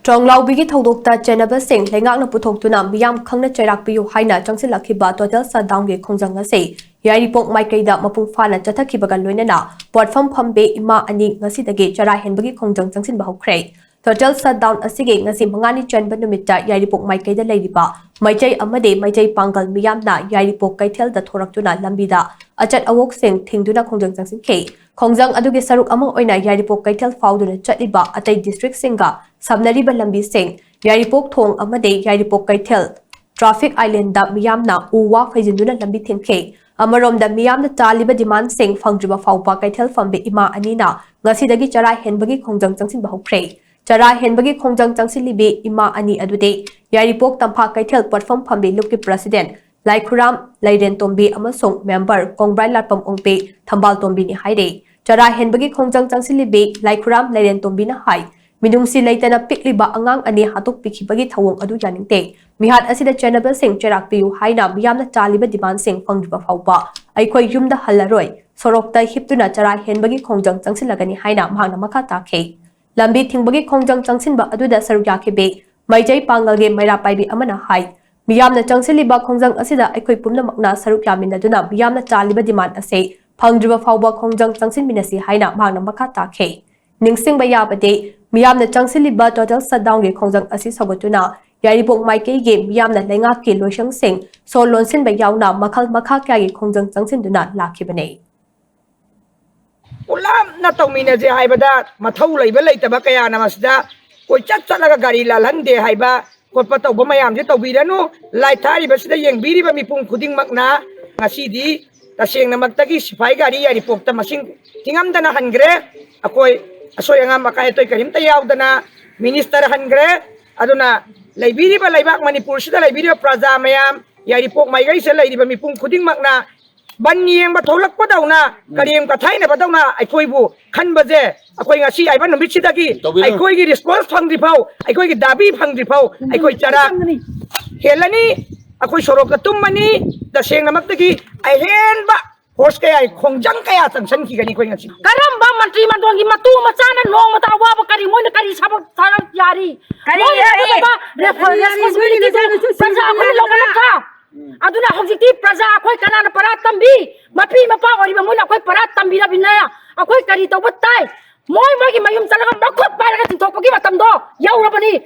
Chonglaubi Todokta Jenaba Singh, Lengak Putoktuna, Miam Kangna Cherakpiu Haina, Changshinba, Total Saddown Khongjang say, Yaripok Maikeda, Mapung Fana, Jatakibagan Lunana, Potpham Phambi, Ima Ani, Ngasidagi, Chara Henbagi Khongjang Changshinba Houkhre. Total Saddown a Sige, Ngasimangani Chen Banumita, Yaripok Maikeda Ladyba, Maijay Amade, Maijay Pangal, Miamna, Yaripok Kaitel, the Toraktuna, Lambida, Achat Awok Singh, Tingduna Khongjang Changshin K. Khongjang Adugi Saruk Among Oina, Yaripok Kaitel Fauduna, Chatiba, Atay District Singa, Sabnariba Lambi Singh, Yaripok Thong Amade, Yaripok Kaitel, Traffic Island da Miamna, Uwa Fajinduna Lambi Tinke, Amarom da Miamna Taliba Demand Singh, Fangjiba Faupa Kaitel Phambi Ima Anina, Ngasidagi Chara Henbagi Khongjang Changshinba Houkhre. Chara Henbagi Khongjang Changshinlibi Ima Ani Adude, Yaripok Tampa Kaitel Potpham Phambi Luki President, Laikhuram, Laiden Tombi Amasong, Member, Kongbrai Latpam Ongpe, Thambal Tombi ni Haide. Chara Henbagi Khongjang Changshinlibi, Laikhuram, Laiden Tombi na Hai. Minungsi Laitana Pikliba Angang Ani Hatuk Pikibagi Tawong Adu Janingte. Mihat Asida Chenabel Singh Cherakpiu Haina, Miamna Taliba Demand Singh Fangjiba Faupa, Aikoi Yumda Halaroi, Sorokta Hiptuna Chara Henbagi Khongjang Changshinlagani Haina, Mahna Makata K. Lambi Tingbagi Khongjang Changshinba Aduda Saruyakebe, Maijay Pangalge Maira Paibi Amana Hai. Miyamna Changshinliba Khongjang Asida Aikoi Pumna Makna Sarukyamin Aduna, Miyamna Taliba Demand Ase, Fangjiba Fauba Khongjang Changshin Minasi Haina, Mahna Makata K. Ningsing Bayabade, Miyamna Changshinliba Total Saddown Khongjang Asi Sogotuna, Yaripok Maike Game, Miyamna Lenga Ki Loshang Singh, So Lonsin Bayauna, Makal Makaka Khongjang Changshinduna, Lakibane. Ulam na tawmina je haibada mathau leiba leitaba kaya namasda koi chat chalaga gari lalhande haiba ko patau mayam je tawbiranu lai thari basida yengbiri ba mipung khuding makna ngasidi taseng namatagi sipai gari yari pokta masing tingamdana hangre akoi asoy nga makai toy karim tayawdana minister hangre aduna leibiri ba leibak Manipur sida leibiri praja mayam yari pok mai gai se leiba mipung khuding makna Banyeng ba tholak pa daw na kaliem ka thai na ba daw na aikoi bu khan ba je akoi ngasi ai ba numit sidagi aikoi gi response phang di phau aikoi gi dabi phang di phau aikoi chara helani akoi sorok ka tum mani da seng namak tagi ai hen ba horse kaya khongjang kaya changshan ki gani koi ngasi karam ba mantri mandong gi matu machana nong mata wa ba kari moi na kari sabak tharam yari kari ba responsibility sansa akoi lokal ka aduna hojikti praja akoi kanana para tambi mapi mapa oriba muna akoi para tambi na binaya akoi kari tawbat tai moi gi mayum chalaga makot paraga tinthok pagi matam do yaura bani